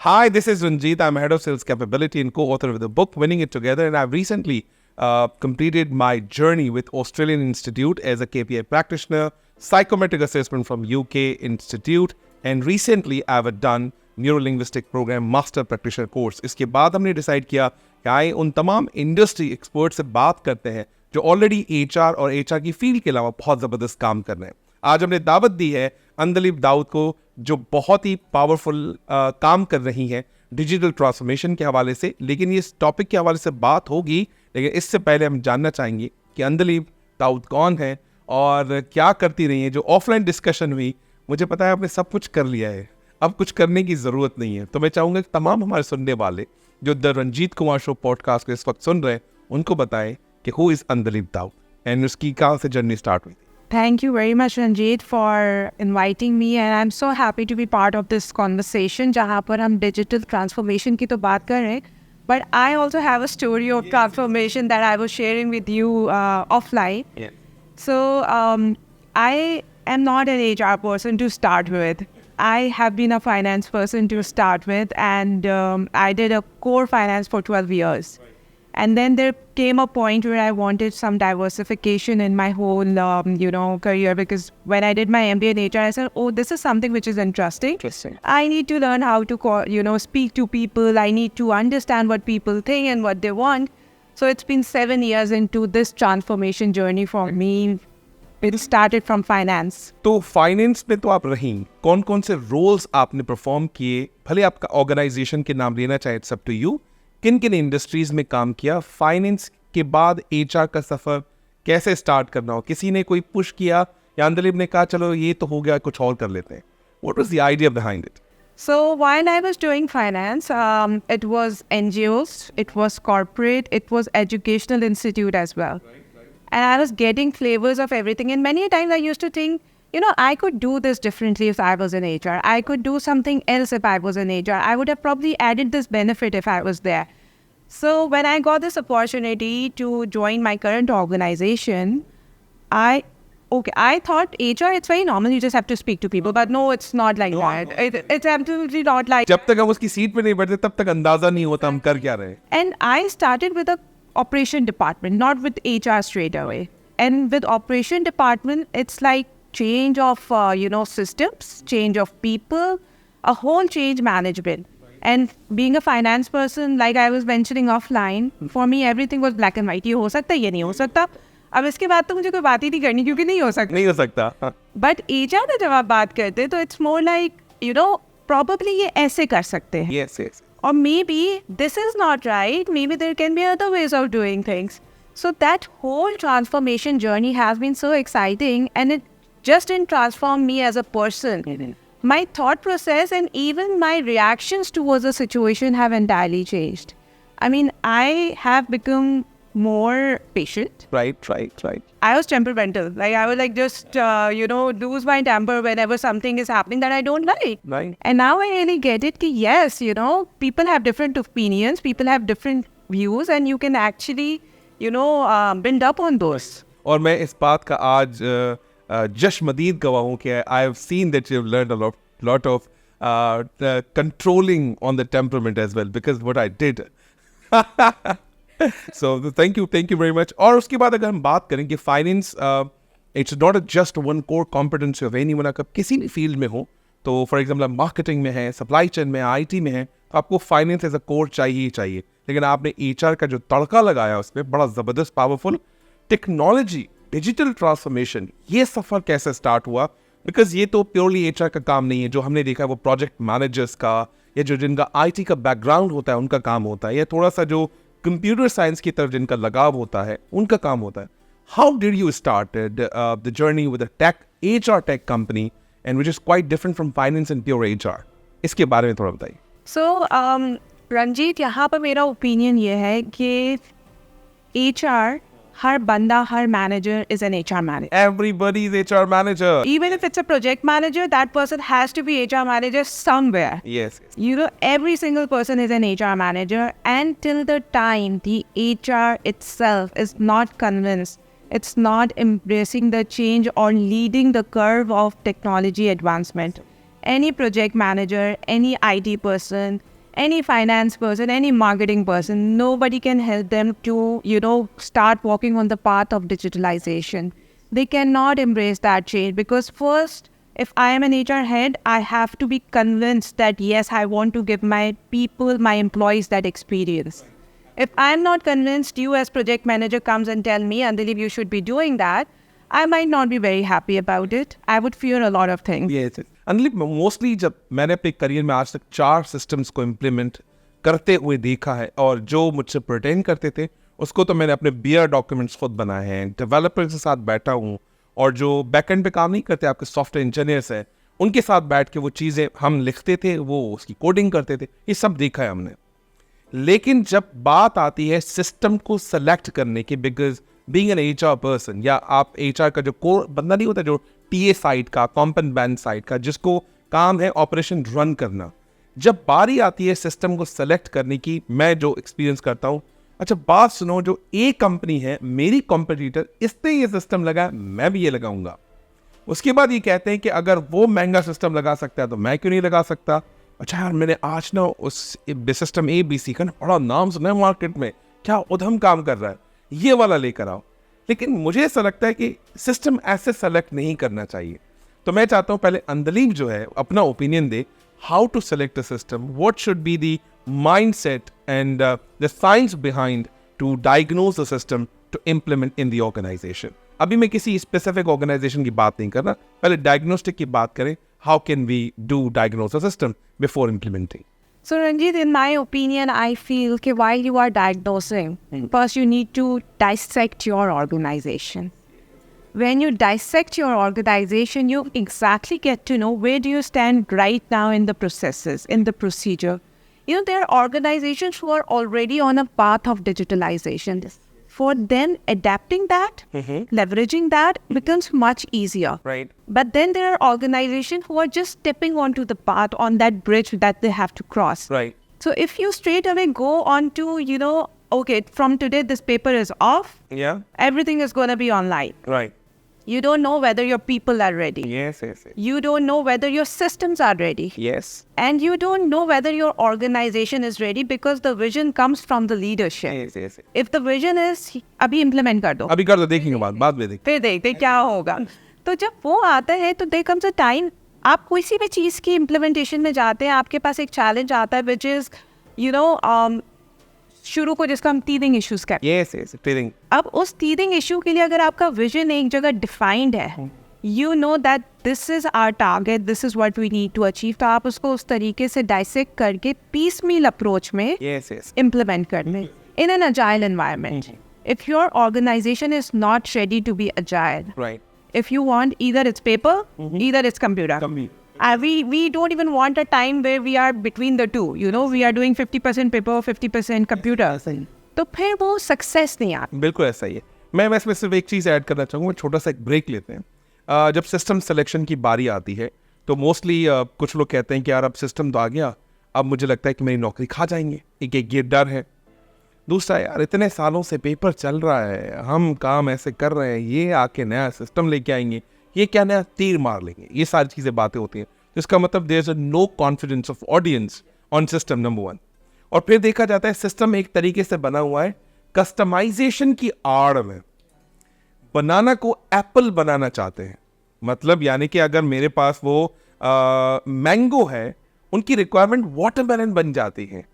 Hi, this is Ranjit. I'm head of sales capability and co-author of the book Winning It Together. And I've recently completed my journey with Australian Institute as a KPI practitioner, psychometric assessment from UK Institute, and recently I've done Neuro-Linguistic Program Master Practitioner course. इसके बाद हमने decide किया कि आए उन तमाम industry expert से बात करते हैं जो ऑलरेडी एचआर और एचआर की फील्ड के अलावा बहुत ज़बरदस्त काम कर रहे हैं। आज हमने दावत दी है अंदलीब दाऊद को, जो बहुत ही पावरफुल काम कर रही हैं डिजिटल ट्रांसफॉर्मेशन के हवाले से। लेकिन ये इस टॉपिक के हवाले से बात होगी, लेकिन इससे पहले हम जानना चाहेंगे कि अंदलीब दाऊद कौन है और क्या करती रही है। जो ऑफलाइन डिस्कशन हुई, मुझे पता है आपने सब कुछ कर लिया है, अब कुछ करने की ज़रूरत नहीं है। तो मैं चाहूँगा कि तमाम हमारे सुनने वाले जो the Ranjit Kumar show podcast को इस वक्त सुन रहे हैं, उनको बताएं कि who is Andleeb Dawood and उसकी कहाँ से जर्नी स्टार्ट हुई। Thank you very much, Ranjit, for inviting me, and I'm so happy to be part of this conversation जहाँ पर हम digital transformation की तो बात कर रहे हैं, but I also have a story of transformation that I was sharing with you offline. Yeah. So I am not an HR person to start with. I have been a finance person to start with, and I did a core finance for 12 years. And then there came a point where I wanted some diversification in my whole, career, because when I did my MBA in HR, I said, oh, this is something which is interesting. I need to learn how to, speak to people. I need to understand what people think and what they want. So it's been 7 years into this transformation journey for me. It started from finance. तो finance में तो आप रहीं, कौन कौन से roles आपने perform किए, भले आपका ऑर्गेनाइजेशन के नाम लेना चाहे, इट्स अप टू यू। किन किन इंडस्ट्रीज में काम किया, फाइनेंस के बाद एचआर का सफ़र कैसे स्टार्ट करना हो, किसी ने कोई पुश किया या अंदलीब ने कहा चलो ये तो हो गया, कुछ और कर लेते हैं। What was the idea behind it? So while I was doing finance, it was NGOs, it was corporate, it was educational institute as well. And I was getting flavors of everything. And many times I used to think, I could do this differently if I was in HR. I could do something else if I was in HR. I would have probably added this benefit if I was there. So when I got this opportunity to join my current organization, I thought HR, it's very normal. You just have to speak to people. But no, it's not like that. It's absolutely not like जब तक हम उसकी seat पे नहीं बैठते तब तक अंदाजा नहीं होता हम कर क्या रहे हैं। And I started with a operation department, not with HR straight away. And with operation department, it's like change of, systems, change of people, a whole change management. And being a finance person, like I was mentioning offline, for me everything was black and white. ये हो सकता है, ये नहीं हो सकता। अब इसके बाद तो मुझे कोई बात ही नहीं करनी क्योंकि नहीं हो सकता। But HR में जब आप बात करते तो it's more like, probably ये ऐसे कर सकते हैं। Yes. Or maybe this is not right. Maybe there can be other ways of doing things. So that whole transformation journey has been so exciting, and it just didn't transform me as a person. My thought process and even my reactions towards the situation have entirely changed. I mean, I have become more patient. Right. I was temperamental. Like I would just, lose my temper whenever something is happening that I don't like. Right. And now I really get it. Yes, people have different opinions. People have different views, and you can actually, build up on those. और मैं इस बात का आज जश्मदीद गवाह हूँ कि I have seen that you have learned a lot of controlling on the temperament as well, because what I did. So thank you very much. और उसके बाद अगर हम बात करें कि finance it's not just one core competency of anyone. अगर किसी भी फील्ड में हो, तो फॉर एग्जाम्पल मार्केटिंग में है, सप्लाई चेन में, आईटी में है, तो आपको फाइनेंस एज अ कोर चाहिए ही चाहिए। लेकिन आपने एचआर का जो तड़का लगाया उसमें, बड़ा ज़बरदस्त पावरफुल टेक्नोलॉजी, डिजिटल ट्रांसफॉर्मेशन, ये सफ़र कैसे स्टार्ट हुआ? बिकॉज ये तो प्योरली एचआर का काम नहीं है। जो हमने देखा है वो प्रोजेक्ट मैनेजर्स का, या जो जिनका आईटी का बैकग्राउंड होता है उनका काम होता है, या थोड़ा सा जो कंप्यूटर साइंस की तरफ जिनका लगाव होता है उनका काम होता है। How did you started the journey with a tech HR tech company, and which is quite different from finance and pure HR? इसके बारे में थोड़ा बताइए। So, रंजीत, यहाँ पर मेरा ओपिनियन ये है कि HR, हर बंदा, हर manager is an HR manager. Everybody is HR manager. Even if it's a project manager, that person has to be HR manager somewhere. Yes. Every single person is an HR manager, and till the time the HR itself is not convinced, it's not embracing the change or leading the curve of technology advancement. Any project manager, any IT person, any finance person, any marketing person, nobody can help them to, start walking on the path of digitalization. They cannot embrace that change because first, if I am an HR head, I have to be convinced that yes, I want to give my people, my employees that experience. If I'm not convinced, you as project manager comes and tell me, Andalib, you should be doing that, I might not be very happy about it. I would fear a lot of things. Yes. Andalib, mostly जब मैंने अपने career में आज तक 4 systems को implement करते हुए देखा है और जो मुझसे प्रटेंड करते थे उसको तो मैंने अपने बियर डॉक्यूमेंट्स खुद बनाए हैं, डेवलपर के साथ बैठा हूँ और जो बैकएंड पे काम नहीं करते आपके सॉफ्टवेयर इंजीनियर्स हैं उनके साथ बैठ के वो चीज़ें हम लिखते थे, वो उसकी कोडिंग करते थे, ये सब देखा है हमने. लेकिन जब बात आती है सिस्टम को सेलेक्ट करने की, because being an HR person या आप HR का जो कोर बंदा नहीं होता जो TA साइड का, कॉम्पन बैंड साइड का, जिसको काम है ऑपरेशन रन करना, जब बारी आती है सिस्टम को सेलेक्ट करने की, मैं जो एक्सपीरियंस करता हूँ, अच्छा बात सुनो, जो ए कंपनी है मेरी कॉम्पिटिटर, इसने ये सिस्टम लगाया, मैं भी ये लगाऊंगा. उसके बाद ये कहते हैं कि अगर वो महंगा सिस्टम लगा सकता है तो मैं क्यों नहीं लगा सकता. अच्छा यार, मैंने आज ना उस सिस्टम ABC का बड़ा नाम सुना है मार्केट में, क्या उधम काम कर रहा है, ये वाला लेकर आओ. लेकिन मुझे ऐसा लगता है कि सिस्टम ऐसे सेलेक्ट नहीं करना चाहिए. तो मैं चाहता हूँ पहले अंदलीब जो है अपना ओपिनियन दे, how to select a system, what should be the mindset and the science behind to diagnose the system to implement in the organization. अभी मैं किसी specific organization की बात नहीं कर रहा, पहले diagnostic की बात करें. How can we do diagnose a system before implementing? So Ranjit, in my opinion, I feel that while you are diagnosing, first you need to dissect your organization. When you dissect your organization, you exactly get to know where do you stand right now in the processes, in the procedure. There are organizations who are already on a path of digitalization. For them, adapting that, leveraging that becomes much easier. Right. But then there are organizations who are just stepping onto the path, on that bridge that they have to cross. Right. So if you straight away go on to, okay, from today this paper is off. Yeah. Everything is going to be online. Right. You don't know whether your people are ready. Yes. You don't know whether your systems are ready. Yes. And you don't know whether your organization is ready because the vision comes from the leadership. Yes. If the vision is, अभी implement कर दो. अभी कर दो, देखेंगे बाद में देखेंगे. फिर देखते क्या होगा. तो जब वो आता है तो there comes a time, आप किसी भी चीज़ की implementation में जाते हैं, आपके पास एक challenge आता है which is, शुरू को जिसका हम teething issues कहते हैं. Yes. Teething. अब उस teething issue के लिए अगर आपका vision एक जगह defined है, you know that this is our target, this is what we need to achieve, तो आप उसको उस तरीके से dissect करके piecemeal approach में Yes. implement करने in an agile environment. If your organization is not ready to be agile, Right. if you want, either it's paper, either it's computer. We don't even want a time where we are between the two. We are doing 50% paper, 50% computer. तो फिर वो success नहीं आता. बिल्कुल ऐसा ही है. मैं इसमें सिर्फ एक चीज़ ऐड करना चाहूँगा, छोटा सा एक ब्रेक लेते हैं. जब सिस्टम सिलेक्शन की बारी आती है तो मोस्टली कुछ लोग कहते हैं कि यार अब सिस्टम तो आ गया, अब मुझे लगता है कि मेरी नौकरी खा जाएंगे. एक ये डर है. दूसरा, यार इतने सालों से पेपर चल रहा है, हम काम ऐसे कर रहे हैं, ये आके नया सिस्टम लेके आएंगे, ये क्या नया तीर मार लेंगे, ये सारी चीज़ें बातें होती हैं. जिसका मतलब there is a no confidence of audience on system, number 1. और फिर देखा जाता है सिस्टम एक तरीके से बना हुआ है कस्टमाइजेशन की आड़ में. बनाना को एप्पल बनाना चाहते हैं. मतलब यानी कि अगर मेरे पास वो मैंगो है, उनकी रिक्वायरमेंट वाटरमेलन बन जाती है.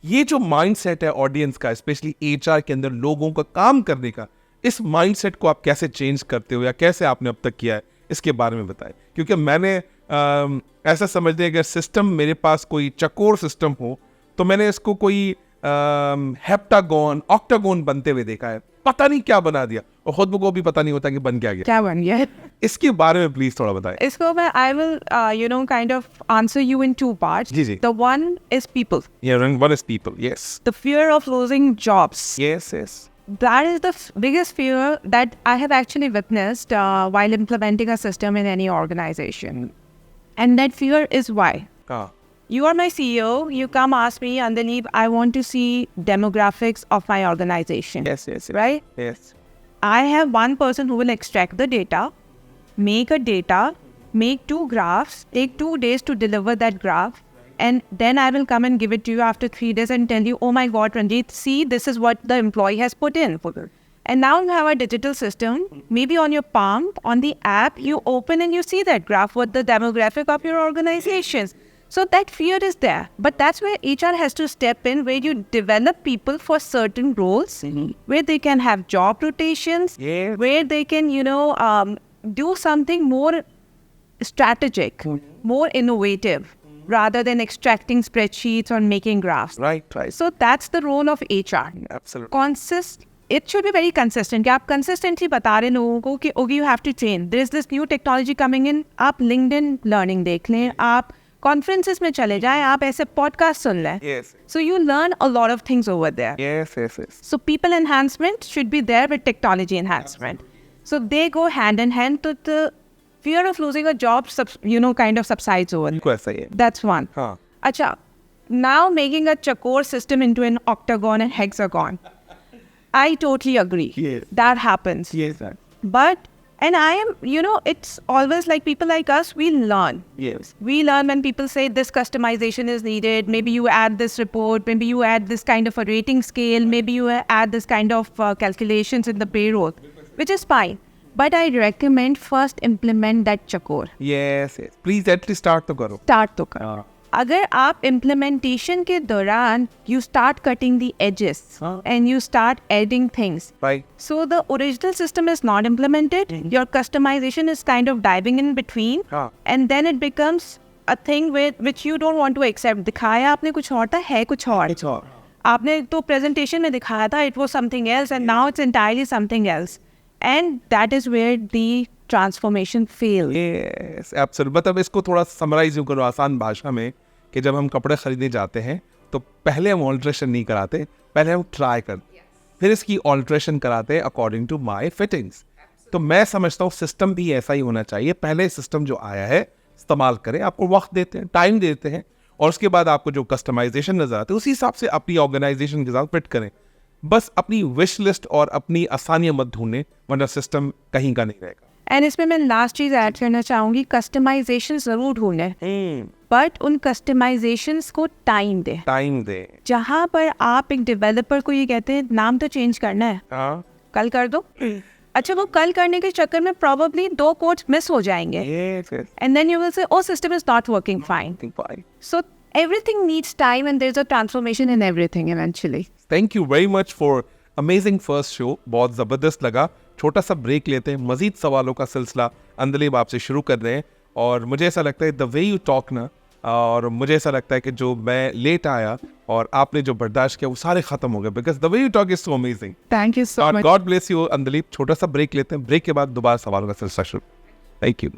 ये जो माइंडसेट है ऑडियंस का, स्पेशली HR के अंदर लोगों का काम करने का, इस माइंडसेट को आप कैसे चेंज करते हो या कैसे आपने अब तक किया है, इसके बारे में बताएं. क्योंकि मैंने ऐसा समझते हैं कि सिस्टम मेरे पास कोई चकोर सिस्टम हो तो मैंने इसको कोई हेप्टागोन, ऑक्टागोन बनते हुए देखा है. पता नहीं क्या बना दिया और खुद को भी पता नहीं होता कि बन क्या गया. क्या बन गया? इसके बारे में प्लीज थोड़ा बताएं. इसको मैं I will kind of answer you in 2 parts. Ji. The one is people. Yeah, one is people. Yes. The fear of losing jobs. Yes. That is the biggest fear that I have actually witnessed while implementing a system in any organization. And that fear is why. You are my CEO, you come ask me, Andalib, I want to see demographics of my organization. Yes. Right? Yes. I have one person who will extract the data, make 2 graphs, take 2 days to deliver that graph, and then I will come and give it to you after 3 days and tell you, oh my God, Ranjit, see, this is what the employee has put in. And now you have a digital system, maybe on your palm, on the app, you open and you see that graph, what the demographic of your organizations. So that fear is there. But that's where HR has to step in, where you develop people for certain roles, where they can have job rotations, where they can, do something more strategic, more innovative, rather than extracting spreadsheets or making graphs. Right. So that's the role of HR. Absolutely. It should be very consistent. कि आप consistently बता रहे लोगों को कि okay, you have to train. There is this new technology coming in. आप LinkedIn learning देख लें, आप conferences में चले जाएं, आप ऐसे podcast सुन लें. Yes. So you learn a lot of things over there. Yes. So people enhancement should be there with technology enhancement. So they go hand in hand. To the fear of losing a job, kind of subsides over. बिल्कुल ऐसा ही है. That's one. हाँ. Acha, now making a Chakor system into an octagon and hexagon. I totally agree. Yes. That happens. Yes, sir. But, and I am, it's always like people like us, we learn. Yes. We learn when people say this customization is needed. Maybe you add this report. Maybe you add this kind of a rating scale. Maybe you add this kind of calculations in the payroll, which is fine. But I recommend first implement that Chakor. Yes. Please at least start तो करो. Start तो करो. अगर आप implementation के दौरान you start cutting the edges and you start adding things. Right. So the original system is not implemented. Your customization is kind of diving in between. And then it becomes a thing which you don't want to accept. दिखाया आपने कुछ और था, है कुछ और. आपने तो presentation में दिखाया था, it was something else, and now it's entirely something else. And that is where the transformation fails. Yes, absolutely. मतलब इसको थोड़ा समराइज यूँ करो आसान भाषा में कि जब हम कपड़े खरीदने जाते हैं तो पहले हम ऑल्ट्रेशन नहीं कराते, पहले हम ट्राई करते, फिर इसकी ऑल्ट्रेशन कराते हैं अकॉर्डिंग टू माय फिटिंग्स. तो मैं समझता हूँ सिस्टम भी ऐसा ही होना चाहिए. पहले सिस्टम जो आया है इस्तेमाल करें, आपको वक्त देते हैं, टाइम देते हैं, और उसके बाद आपको जो कस्टमाइजेशन नजर आते हैं उसी हिसाब से अपनी ऑर्गेनाइजेशन के साथ फिट करें. बस अपनी विश लिस्ट और अपनी आसानियां मत ढूंढें, वरना सिस्टम कहीं का नहीं रहेगा. एंड इसमें मैं लास्ट चीज ऐड करना चाहूंगी, कस्टमाइजेशन जरूर ढूंढें, बट उन कस्टमाइजेशंस को टाइम दे. जहां पर आप एक डेवलपर को ये कहते हैं नाम तो चेंज करना है, कल कर दो. अच्छा, वो कल करने के चक्कर में probably 2 कोड्स मिस हो जाएंगे. And then you will say, oh, system is not working fine. So everything needs time and there's a transformation in everything eventually. Thank you very much for amazing first show. बहुत ज़बरदस्त लगा. छोटा सा break लेते हैं, मज़ीद सवालों का सिलसिला अंदलीब आपसे शुरू कर रहे हैं. और मुझे ऐसा लगता है द वे यू टॉक ना, और मुझे ऐसा लगता है कि जो मैं लेट आया और आपने जो बर्दाश्त किया वो सारे खत्म हो गए, because the way you talk is so amazing. Thank you so much. God bless you Andleeb. छोटा सा ब्रेक लेते हैं, ब्रेक के बाद दोबारा सवालों का सिलसिला शुरू. Thank you.